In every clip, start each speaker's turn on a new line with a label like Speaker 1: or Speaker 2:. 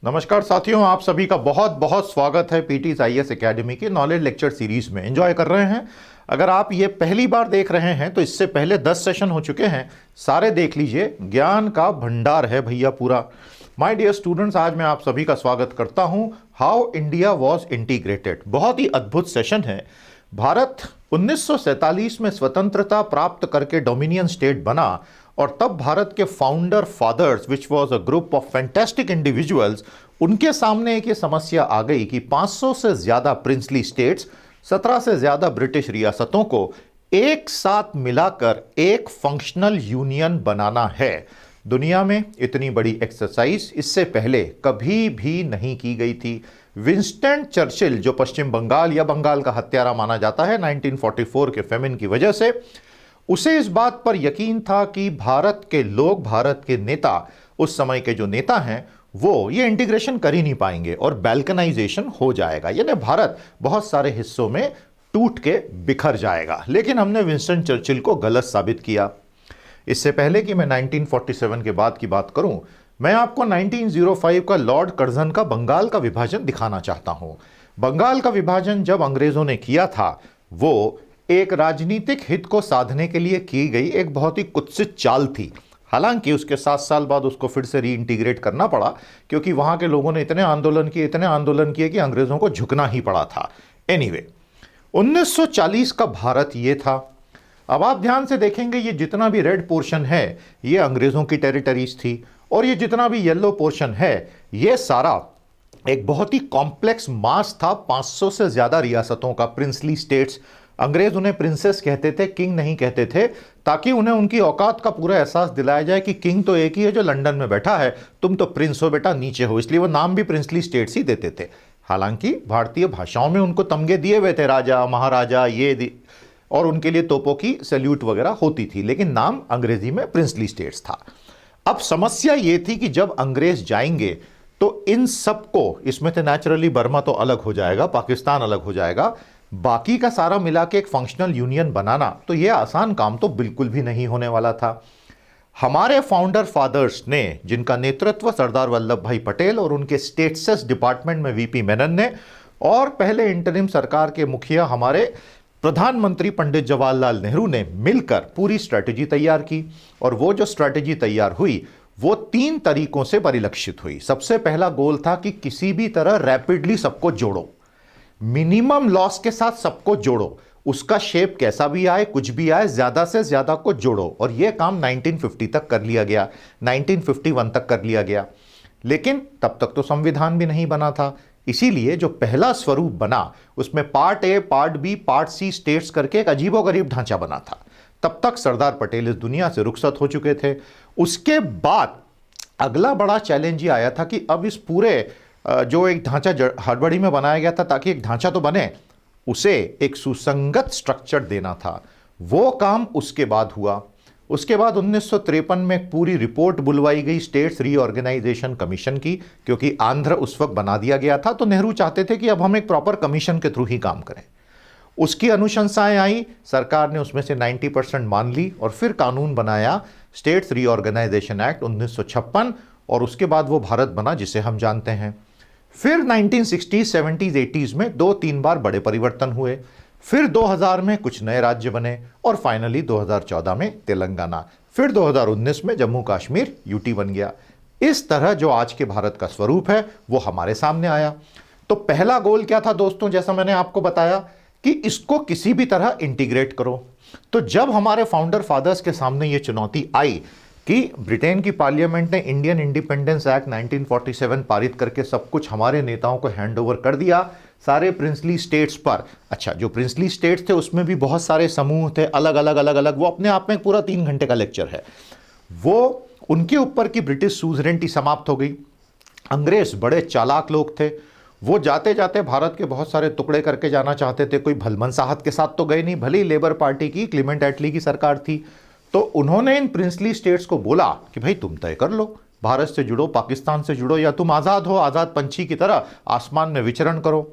Speaker 1: नमस्कार साथियों, आप सभी का बहुत बहुत स्वागत है पीटीज आईएएस एकेडमी की नॉलेज लेक्चर सीरीज में। एंजॉय कर रहे हैं। अगर आप ये पहली बार देख रहे हैं तो इससे पहले 10 सेशन हो चुके हैं, सारे देख लीजिए। ज्ञान का भंडार है भैया पूरा। माय डियर स्टूडेंट्स, आज मैं आप सभी का स्वागत करता हूं हाउ इंडिया वॉज इंटीग्रेटेड। बहुत ही अद्भुत सेशन है। भारत 1947 में स्वतंत्रता प्राप्त करके डोमिनियन स्टेट बना और तब भारत के founder fathers which was a group of fantastic individuals, उनके सामने एक ये समस्या आ गई कि 500 से ज्यादा प्रिंसली स्टेट्स, 17 से ज्यादा ब्रिटिश रियासतों को एक साथ मिलाकर एक फंक्शनल यूनियन बनाना है। दुनिया में इतनी बड़ी एक्सरसाइज इससे पहले कभी भी नहीं की गई थी। विंस्टन चर्चिल, जो पश्चिम बंगाल या बंगाल का हत्यारा माना जाता है 1944 के फेमिन की वजह से, उसे इस बात पर यकीन था कि भारत के लोग, भारत के नेता, उस समय के जो नेता हैं, वो ये इंटीग्रेशन कर ही नहीं पाएंगे और बैल्कनाइजेशन हो जाएगा, यानी भारत बहुत सारे हिस्सों में टूट के बिखर जाएगा। लेकिन हमने विंस्टन चर्चिल को गलत साबित किया। इससे पहले कि मैं 1947 के बाद की बात करूं, मैं आपको 1905 का लॉर्ड कर्जन का बंगाल का विभाजन दिखाना चाहता हूं। बंगाल का विभाजन जब अंग्रेजों ने किया था, वो एक राजनीतिक हित को साधने के लिए की गई एक बहुत ही कुत्सित चाल थी। हालांकि उसके 7 साल बाद उसको फिर से रीइंटीग्रेट करना पड़ा, क्योंकि वहां के लोगों ने इतने आंदोलन किए कि अंग्रेजों को झुकना ही पड़ा था। एनीवे, 1940 का भारत ये था। अब आप ध्यान से देखेंगे, ये जितना भी रेड पोर्शन है ये अंग्रेजों की टेरिटरीज थी, और ये जितना भी येलो पोर्शन है ये सारा एक बहुत ही कॉम्प्लेक्स मास था 500 से ज्यादा रियासतों का, प्रिंसली स्टेट्स। अंग्रेज उन्हें प्रिंसेस कहते थे, किंग नहीं कहते थे, ताकि उन्हें उनकी औकात का पूरा एहसास दिलाया जाए कि किंग तो एक ही है जो लंदन में बैठा है, तुम तो प्रिंस हो बेटा, नीचे हो। इसलिए वो नाम भी प्रिंसली स्टेट्स ही देते थे। हालांकि भारतीय भाषाओं में उनको तमगे दिए हुए थे, राजा महाराजा और उनके लिए तोपों की सैल्यूट वगैरह होती थी, लेकिन नाम अंग्रेजी में प्रिंसली स्टेट्स था। अब समस्या यह थी कि जब अंग्रेज जाएंगे तो इन सबको, इसमें तो नेचुरली बर्मा तो अलग हो जाएगा, पाकिस्तान अलग हो जाएगा, बाकी का सारा मिला के एक फंक्शनल यूनियन बनाना तो यह आसान काम तो बिल्कुल भी नहीं होने वाला था। हमारे फाउंडर फादर्स ने, जिनका नेतृत्व सरदार वल्लभ भाई पटेल और उनके स्टेट्स डिपार्टमेंट में वीपी मेनन ने, और पहले इंटरिम सरकार के मुखिया हमारे प्रधानमंत्री पंडित जवाहरलाल नेहरू ने मिलकर पूरी स्ट्रैटेजी तैयार की। और वो जो स्ट्रैटेजी तैयार हुई वो 3 तरीकों से परिलक्षित हुई। सबसे पहला गोल था कि किसी भी तरह रैपिडली सबको जोड़ो, मिनिमम लॉस के साथ सबको जोड़ो, उसका शेप कैसा भी आए, कुछ भी आए, ज्यादा से ज्यादा को जोड़ो। और यह काम 1950 तक कर लिया गया, 1951 तक कर लिया गया। लेकिन तब तक तो संविधान भी नहीं बना था, इसीलिए जो पहला स्वरूप बना उसमें part A, part B, part C states करके एक अजीबोगरीब ढांचा बना था। तब तक सरदार पटेल इस दुनिया से रुखसत हो चुके थे। उसके बाद अगला बड़ा चैलेंज ये आया था कि अब इस पूरे जो एक ढांचा हड़बड़ी में बनाया गया था, ताकि एक ढांचा तो बने, उसे एक सुसंगत स्ट्रक्चर देना था। वो काम उसके बाद हुआ। उसके बाद 1953 में एक पूरी रिपोर्ट बुलवाई गई स्टेट्स रीऑर्गेनाइजेशन कमीशन की, क्योंकि आंध्र उस वक्त बना दिया गया था, तो नेहरू चाहते थे कि अब हम एक प्रॉपर कमीशन के थ्रू ही काम करें। उसकी अनुशंसाएं आई, सरकार ने उसमें से 90% मान ली और फिर कानून बनाया स्टेट्स रीऑर्गेनाइजेशन एक्ट 1956, और उसके बाद वो भारत बना जिसे हम जानते हैं। फिर 1960s, 70s, 80s में 2-3 बार बड़े परिवर्तन हुए। फिर 2000 में कुछ नए राज्य बने और फाइनली 2014 में तेलंगाना, फिर 2019 में जम्मू कश्मीर यूटी बन गया। इस तरह जो आज के भारत का स्वरूप है वो हमारे सामने आया। तो पहला गोल क्या था दोस्तों, जैसा मैंने आपको बताया कि इसको किसी भी तरह इंटीग्रेट करो। तो जब हमारे फाउंडर फादर्स के सामने ये चुनौती आई कि ब्रिटेन की पार्लियामेंट ने इंडियन इंडिपेंडेंस एक्ट 1947 पारित करके सब कुछ हमारे नेताओं को हैंडओवर कर दिया सारे प्रिंसली स्टेट्स पर। अच्छा, जो प्रिंसली स्टेट्स थे उसमें भी बहुत सारे समूह थे, अलग अलग, वो अपने आप में पूरा 3 घंटे का लेक्चर है। वो उनके ऊपर की ब्रिटिश सुजरेंटी समाप्त हो गई। अंग्रेज बड़े चालाक लोग थे, वो जाते जाते भारत के बहुत सारे टुकड़े करके जाना चाहते थे। कोई भलमनसाहत के साथ तो गए नहीं, भले ही लेबर पार्टी की क्लीमेंट एटली की सरकार थी। तो उन्होंने इन प्रिंसली स्टेट्स को बोला कि भाई तुम तय कर लो, भारत से जुड़ो, पाकिस्तान से जुड़ो, या तुम आज़ाद हो, आज़ाद पंछी की तरह आसमान में विचरण करो।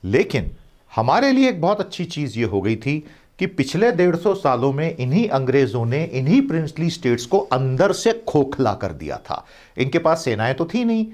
Speaker 1: लेकिन हमारे लिए एक बहुत अच्छी चीज़ ये हो गई थी कि पिछले 150 सालों में इन्हीं अंग्रेज़ों ने इन्हीं प्रिंसली स्टेट्स को अंदर से खोखला कर दिया था। इनके पास सेनाएं तो थी नहीं,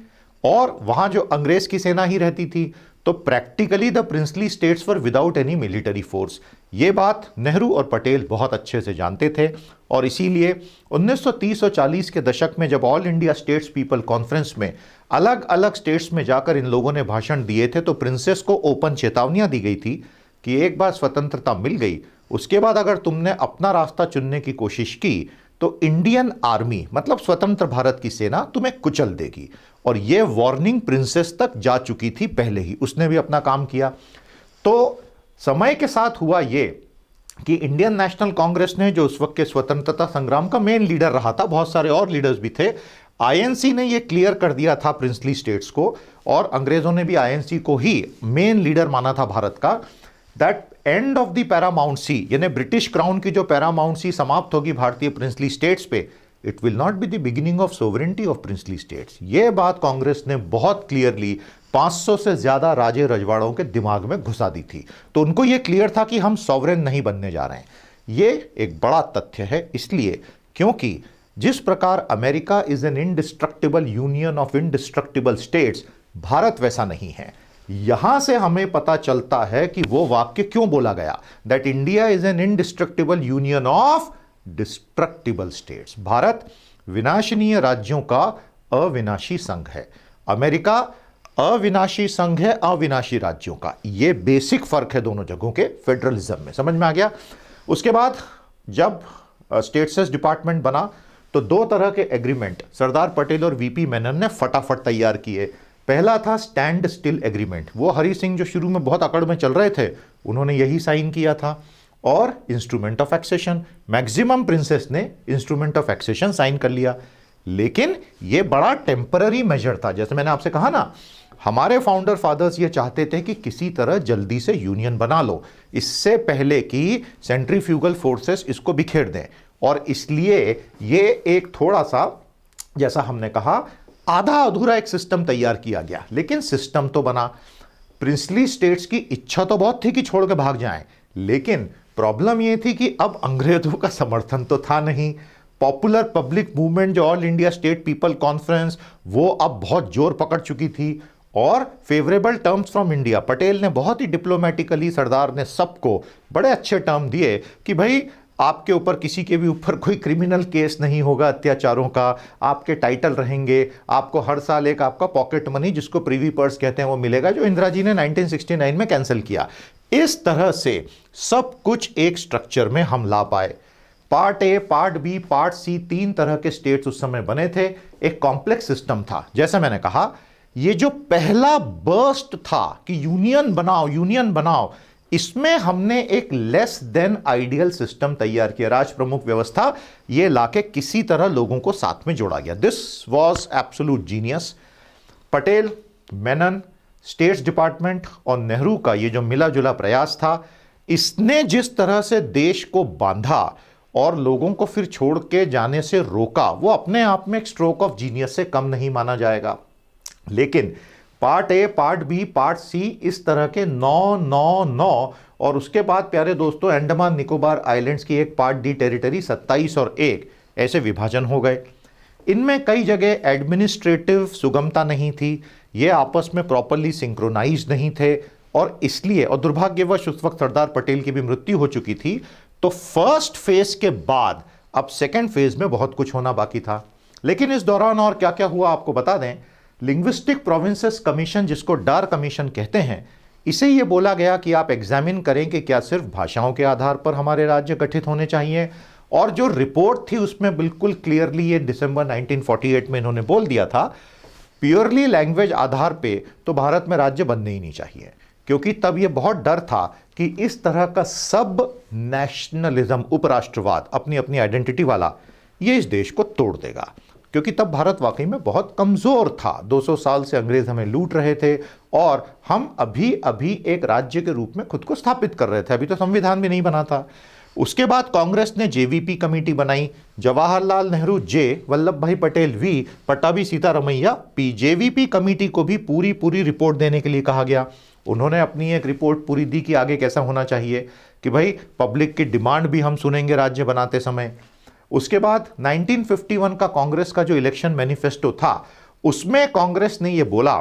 Speaker 1: और वहां जो अंग्रेज की सेना ही रहती थी, तो practically the princely states were without any military force. ये बात नेहरू और पटेल बहुत अच्छे से जानते थे, और इसीलिए 1930 और 40 के दशक में जब all India states people conference में अलग अलग स्टेट्स में जाकर इन लोगों ने भाषण दिए थे, तो प्रिंसेस को ओपन चेतावनियां दी गई थी कि एक बार स्वतंत्रता मिल गई, उसके बाद अगर तुमने अपना रास्ता चुनने की कोशिश की तो इंडियन आर्मी मतलब स्वतंत्र भारत की सेना तुम्हें कुचल देगी। और यह वार्निंग प्रिंसेस तक जा चुकी थी पहले ही, उसने भी अपना काम किया। तो समय के साथ हुआ यह कि इंडियन नेशनल कांग्रेस ने, जो उस वक्त के स्वतंत्रता संग्राम का मेन लीडर रहा था, बहुत सारे और लीडर्स भी थे, आईएनसी ने यह क्लियर कर दिया था प्रिंसली स्टेट्स को, और अंग्रेजों ने भी आईएनसी को ही मेन लीडर माना था भारत का, that end of the paramountcy, यानी ब्रिटिश क्राउन की जो पैरामाउंट सी समाप्त होगी भारतीय प्रिंसली स्टेट्स पे, it will not be the beginning of sovereignty of princely states. यह बात कांग्रेस ने बहुत क्लियरली 500 से ज्यादा राजे रजवाड़ों के दिमाग में घुसा दी थी। तो उनको यह क्लियर था कि हम सॉवरेन नहीं बनने जा रहे हैं। यह एक बड़ा तथ्य है, इसलिए क्योंकि जिस प्रकार America is an indestructible union of indestructible states, Bharat वैसा नहीं है। यहां से हमें पता चलता है कि वो वाक्य क्यों बोला गया, that India is an indestructible union of destructible states. भारत विनाशनीय राज्यों का अविनाशी संघ है, अमेरिका अविनाशी संघ है अविनाशी राज्यों का। यह बेसिक फर्क है दोनों जगहों के फेडरलिज्म में, समझ में आ गया। उसके बाद जब स्टेट्स डिपार्टमेंट बना तो दो तरह के एग्रीमेंट सरदार पटेल और वीपी मेनन ने फटाफट तैयार किए। पहला था स्टैंड स्टिल एग्रीमेंट, वो हरि सिंह जो शुरू में बहुत अकड़ में चल रहे थे, उन्होंने यही साइन किया था। और instrument of accession, maximum princes ने इंस्ट्रूमेंट ऑफ एक्सेशन साइन कर लिया। लेकिन यह बड़ा टेम्पररी मेजर था, जैसे मैंने आपसे कहा ना, हमारे फाउंडर फादर्स ये चाहते थे कि किसी तरह जल्दी से यूनियन बना लो, इससे पहले कि सेंट्रीफ्यूगल फोर्सेस इसको बिखेर दें। और इसलिए ये एक थोड़ा सा, जैसा हमने कहा, आधा अधूरा एक सिस्टम तैयार किया गया, लेकिन सिस्टम तो बना। प्रिंसली स्टेट्स की इच्छा तो बहुत थी कि छोड़ के भाग जाएं, लेकिन प्रॉब्लम यह थी कि अब अंग्रेजों का समर्थन तो था नहीं। पॉपुलर पब्लिक मूवमेंट जो all India state people conference, वो अब बहुत जोर पकड़ चुकी थी, और favourable terms from India, Patel ने बहुत ही डिप्लोमेटिकली, सरदार ने सबको बड़े अच्छे टर्म दिए कि भाई आपके ऊपर किसी के भी ऊपर कोई क्रिमिनल केस नहीं होगा अत्याचारों का, आपके टाइटल रहेंगे, आपको हर साल एक आपका पॉकेट मनी जिसको प्रीवी पर्स कहते हैं वो मिलेगा, जो इंदिरा जी ने 1969 में कैंसिल किया। इस तरह से सब कुछ एक स्ट्रक्चर में हम ला पाए। Part A, part B, part C, 3 तरह के स्टेट्स उस समय बने थे। एक कॉम्प्लेक्स सिस्टम था। जैसे मैंने कहा, ये जो पहला बर्स्ट था कि यूनियन बनाओ यूनियन बनाओ, इसमें हमने एक लेस देन आइडियल सिस्टम तैयार किया, राज प्रमुख व्यवस्था, ये लाके किसी तरह लोगों को साथ में जोड़ा गया। This was absolute genius. Patel, Menon, states department और नेहरू का ये जो मिला जुला प्रयास था, इसने जिस तरह से देश को बांधा और लोगों को फिर छोड़ के जाने से रोका, वो अपने आप में एक स्ट्रोक ऑफ जीनियस से कम नहीं माना जाएगा। लेकिन part A, part B, part C, इस तरह के 9 और उसके बाद प्यारे दोस्तों अंडमान निकोबार आइलैंड्स की एक पार्ट डी टेरिटरी 27 और 1 ऐसे विभाजन हो गए। इनमें कई जगह एडमिनिस्ट्रेटिव सुगमता नहीं थी, ये आपस में प्रॉपरली सिंक्रोनाइज नहीं थे, और इसलिए, और दुर्भाग्यवश उस वक्त सरदार पटेल की भी मृत्यु हो चुकी थी, तो फर्स्ट फेज के बाद अब सेकेंड फेज में बहुत कुछ होना बाकी था। लेकिन इस दौरान और क्या क्या हुआ आपको बता दें। लिंग्विस्टिक प्रोविंसेस कमीशन, जिसको डार कमीशन कहते हैं, इसे यह बोला गया कि आप एग्जामिन करें कि क्या सिर्फ भाषाओं के आधार पर हमारे राज्य गठित होने चाहिए। और जो रिपोर्ट थी उसमें बिल्कुल क्लियरली ये दिसंबर 1948 में इन्होंने बोल दिया था, प्योरली लैंग्वेज आधार पे तो भारत में राज्य बनने ही नहीं चाहिए, क्योंकि तब यह बहुत डर था कि इस तरह का सब नेशनलिज्म, उपराष्ट्रवाद, अपनी अपनी आइडेंटिटी वाला, ये इस देश को तोड़ देगा। क्योंकि तब भारत वाकई में बहुत कमजोर था, 200 साल से अंग्रेज हमें लूट रहे थे, और हम अभी अभी एक राज्य के रूप में खुद को स्थापित कर रहे थे, अभी तो संविधान भी नहीं बना था। उसके बाद कांग्रेस ने जेवीपी कमेटी बनाई, Jawaharlal Nehru J, Vallabh Bhai Patel V, Pattabhi Sitaramayya P. JVP committee को भी पूरी रिपोर्ट देने के लिए कहा गया। उन्होंने अपनी एक रिपोर्ट पूरी दी कि आगे कैसा होना चाहिए, कि भाई पब्लिक की डिमांड भी हम सुनेंगे राज्य बनाते समय। उसके बाद 1951 का कांग्रेस का जो इलेक्शन मैनिफेस्टो था, उसमें कांग्रेस ने यह बोला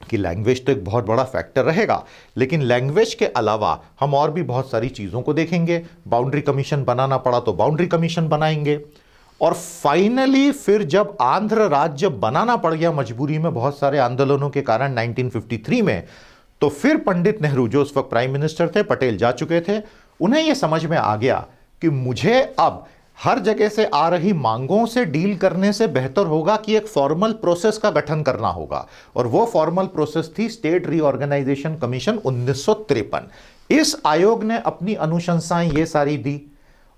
Speaker 1: कि लैंग्वेज तो एक बहुत बड़ा फैक्टर रहेगा, लेकिन लैंग्वेज के अलावा हम और भी बहुत सारी चीज़ों को देखेंगे। बाउंड्री कमीशन बनाना पड़ा तो बाउंड्री कमीशन बनाएंगे। और फाइनली फिर जब आंध्र राज्य बनाना पड़ गया मजबूरी में बहुत सारे आंदोलनों के कारण 1953 में, तो फिर पंडित नेहरू जो उस वक्त प्राइम मिनिस्टर थे, पटेल जा चुके थे, उन्हें यह समझ में आ गया कि मुझे अब हर जगह से आ रही मांगों से डील करने से बेहतर होगा कि एक फॉर्मल प्रोसेस का गठन करना होगा। और वो फॉर्मल प्रोसेस थी स्टेट रीऑर्गेनाइजेशन कमीशन 1953। इस आयोग ने अपनी अनुशंसाएं ये सारी दी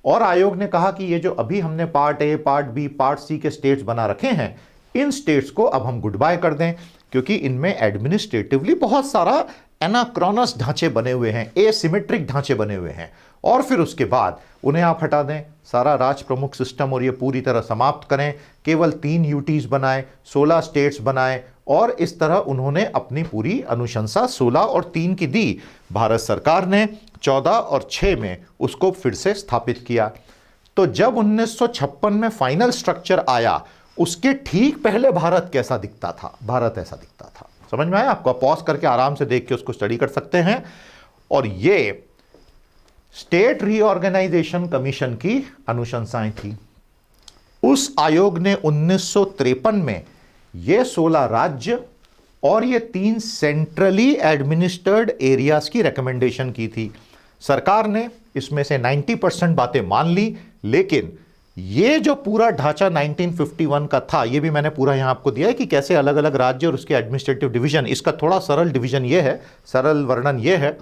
Speaker 1: और आयोग ने कहा कि ये जो अभी हमने part A, part B, part C के स्टेट्स बना रखे हैं, इन स्टेट्स को अब हम गुड बाय कर दें, क्योंकि इनमें एडमिनिस्ट्रेटिवली बहुत सारा एनाक्रोनस ढांचे बने हुए हैं, एसिमेट्रिक ढांचे बने हुए हैं। और फिर उसके बाद उन्हें आप हटा दें, सारा राज प्रमुख सिस्टम और ये पूरी तरह समाप्त करें, केवल 3 यूटीज बनाए, 16 स्टेट्स बनाए। और इस तरह उन्होंने अपनी पूरी अनुशंसा 16 और 3 की दी। भारत सरकार ने 14 और 6 में उसको फिर से स्थापित किया। तो जब 1956 में फाइनल स्ट्रक्चर आया, उसके ठीक पहले भारत कैसा दिखता था? भारत ऐसा दिखता था। समझ में आया आपको? पॉज करके आराम से देख के उसको स्टडी कर सकते हैं। और ये स्टेट रीऑर्गेनाइजेशन कमीशन की अनुशंसाएं थी। उस आयोग ने 1953 में ये 16 राज्य और ये 3 सेंट्रली एडमिनिस्टर्ड एरियाज की रिकमेंडेशन की थी। सरकार ने इसमें से 90% बातें मान ली, लेकिन ये जो पूरा ढांचा 1951 का था, ये भी मैंने पूरा यहां आपको दिया है कि कैसे अलग अलग राज्य और उसके एडमिनिस्ट्रेटिव डिवीजन, इसका थोड़ा सरल डिवीजन ये है, सरल वर्णन ये है।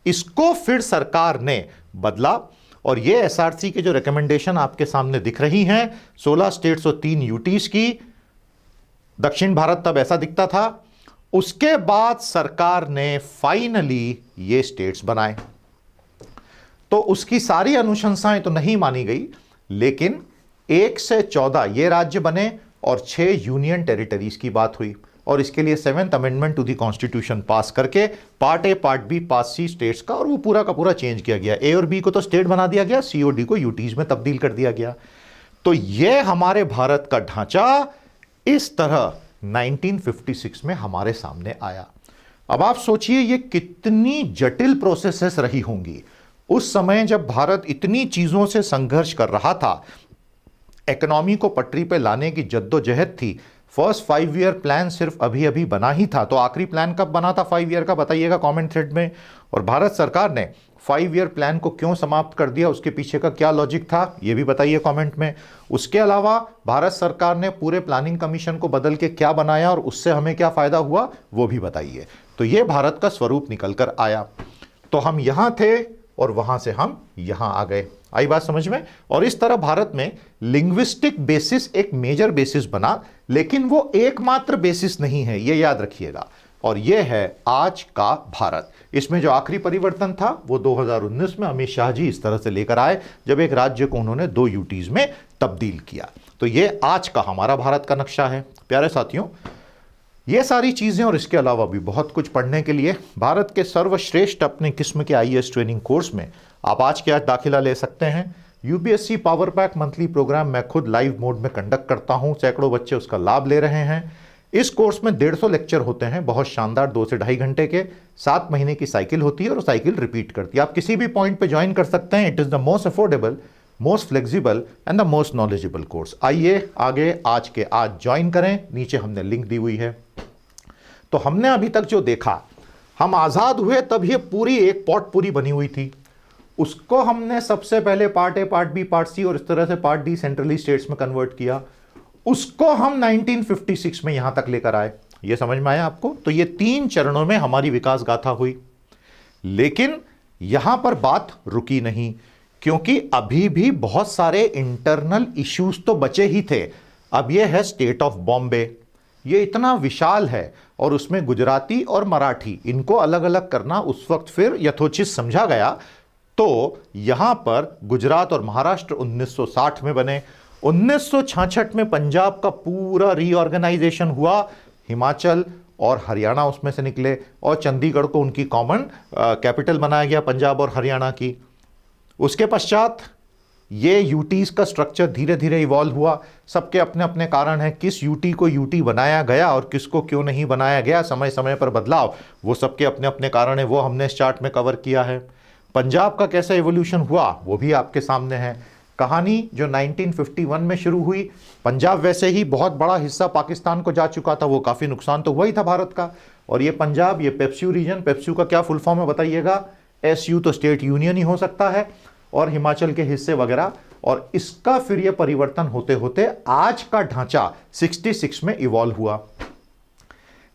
Speaker 1: इसको फिर सरकार ने बदला और ये एसआरसी के जो रिकमेंडेशन आपके सामने दिख रही हैं, 16 स्टेट्स और 3 यूटीज की, दक्षिण भारत तब ऐसा दिखता था। उसके बाद सरकार ने फाइनली ये स्टेट्स बनाए। तो उसकी सारी अनुशंसाएं तो नहीं मानी गई, लेकिन 1 से 14 ये राज्य बने और 6 यूनियन टेरिटरीज की बात हुई। और इसके लिए 7th amendment to the constitution pass करके part A, part B, part C states का, और वो पूरा का पूरा चेंज किया गया। ए और बी को तो स्टेट बना दिया गया, सी और डी को यूटीज में तब्दील कर दिया गया। तो ये हमारे भारत का ढांचा इस तरह 1956 में हमारे सामने आया। अब आप सोचिए ये कितनी जटिल प्रोसेसेस रही होंगी उस समय जब भारत इतनी चीजों से संघर्ष कर रहा था। इकोनॉमी को पटरी पे लाने की जद्दोजहद थी। फर्स्ट 5 ईयर प्लान सिर्फ अभी अभी बना ही था, तो आखिरी प्लान कब बना था 5 ईयर का, बताइएगा कमेंट थ्रेड में। और भारत सरकार ने 5 ईयर प्लान को क्यों समाप्त कर दिया, उसके पीछे का क्या लॉजिक था, ये भी बताइए कमेंट में। उसके अलावा भारत सरकार ने पूरे प्लानिंग कमीशन को बदल के क्या बनाया और उससे हमें क्या फायदा हुआ, वो भी बताइए। तो ये भारत का स्वरूप निकल कर आया। तो हम यहां थे और वहां से हम यहां आ गए। आई बात समझ में? और इस तरह भारत में लिंग्विस्टिक बेसिस एक मेजर बेसिस बना, लेकिन वो एकमात्र बेसिस नहीं है, ये याद रखिएगा। और ये है आज का भारत। इसमें जो आखिरी परिवर्तन था वो 2019 में अमित शाह जी इस तरह से लेकर आए, जब एक राज्य को उन्होंने 2 यूटीज में तब्दील किया। तो ये आज का हमारा भारत का नक्शा है। प्यारे साथियों, ये सारी चीजें और इसके अलावा भी बहुत कुछ पढ़ने के लिए भारत के सर्वश्रेष्ठ अपने किस्म के आईएएस ट्रेनिंग कोर्स में आप आज के आज दाखिला ले सकते हैं। UPSC power pack monthly programme मैं खुद लाइव मोड में कंडक्ट करता हूं, सैकड़ों बच्चे उसका लाभ ले रहे हैं। इस कोर्स में 150 लेक्चर होते हैं, बहुत शानदार 2 से 2.5 घंटे के। 7 महीने की साइकिल होती है और साइकिल रिपीट करती है। आप किसी भी पॉइंट पे ज्वाइन कर सकते हैं। It is the most affordable, most flexible and the most knowledgeable course. आइए आगे आज के आज ज्वाइन करें, नीचे हमने लिंक दी हुई है। तो हमने अभी तक जो देखा, हम आजाद हुए तब ये पूरी एक पॉट पूरी बनी हुई थी। उसको हमने सबसे पहले part A, part B, part C और इस तरह से पार्ट डी सेंट्रली स्टेट्स में कन्वर्ट किया। उसको हम 1956 में यहां तक लेकर आए। ये समझ में आया आपको? तो ये 3 चरणों में हमारी विकास गाथा हुई। लेकिन यहां पर बात रुकी नहीं, क्योंकि अभी भी बहुत सारे इंटरनल इश्यूज तो बचे ही थे। अब ये है स्टेट ऑफ बॉम्बे, ये इतना विशाल है और उसमें गुजराती और मराठी इनको अलग अलग करना उस वक्त फिर यथोचित समझा गया। तो यहां पर गुजरात और महाराष्ट्र 1960 में बने। 1966 में पंजाब का पूरा रीऑर्गेनाइजेशन हुआ, हिमाचल और हरियाणा उसमें से निकले और चंडीगढ़ को उनकी कॉमन कैपिटल बनाया गया पंजाब और हरियाणा की। उसके पश्चात ये यूटीज का स्ट्रक्चर धीरे धीरे इवॉल्व हुआ। सबके अपने अपने कारण हैं, किस यूटी को यूटी बनाया गया और किसको क्यों नहीं बनाया गया, समय समय पर बदलाव, वो सबके अपने अपने कारण है, वो हमने इस चार्ट में कवर किया है। पंजाब का कैसा एवोल्यूशन हुआ वो भी आपके सामने है। कहानी जो 1951 में शुरू हुई, पंजाब वैसे ही बहुत बड़ा हिस्सा पाकिस्तान को जा चुका था, वो काफ़ी नुकसान तो हुआ ही था भारत का। और ये पंजाब, ये पेप्स्यू रीजन, पेप्स्यू का क्या फुल फॉर्म है बताइएगा? एसयू तो स्टेट यूनियन ही हो सकता है, और हिमाचल के हिस्से वगैरह। और इसका फिर ये परिवर्तन होते होते आज का ढांचा 66 में इवॉल्व हुआ।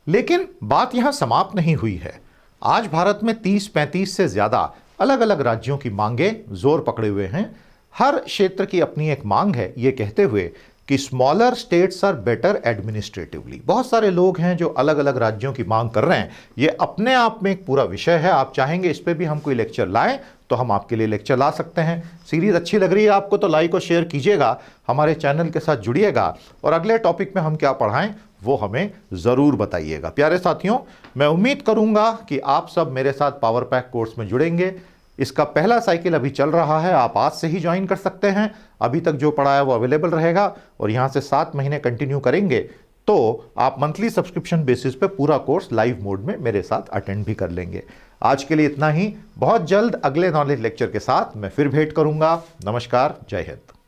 Speaker 1: लेकिन बात यहां समाप्त नहीं हुई है। आज भारत में 30-35 से ज्यादा अलग अलग राज्यों की मांगे जोर पकड़े हुए हैं। हर क्षेत्र की अपनी एक मांग है, ये कहते हुए कि smaller states are better administratively. बहुत सारे लोग हैं जो अलग अलग राज्यों की मांग कर रहे हैं। ये अपने आप में एक पूरा विषय है। आप चाहेंगे इस पे भी हम कोई लेक्चर लाएं तो हम आपके लिए लेक्चर ला सकते हैं। सीरीज अच्छी लग रही है आपको तो लाइक और शेयर कीजिएगा, हमारे चैनल के साथ जुड़िएगा, और अगले टॉपिक में हम क्या पढ़ाएं वो हमें ज़रूर बताइएगा। प्यारे साथियों, मैं उम्मीद करूंगा कि आप सब मेरे साथ पावर पैक कोर्स में जुड़ेंगे। इसका पहला साइकिल अभी चल रहा है, आप आज से ही ज्वाइन कर सकते हैं। अभी तक जो पढ़ा है वो अवेलेबल रहेगा, और यहाँ से 7 महीने कंटिन्यू करेंगे तो आप मंथली सब्सक्रिप्शन बेसिस पे पूरा कोर्स लाइव मोड में मेरे साथ अटेंड भी कर लेंगे। आज के लिए इतना ही। बहुत जल्द अगले नॉलेज लेक्चर के साथ मैं फिर भेंट करूंगा। नमस्कार, जय हिंद।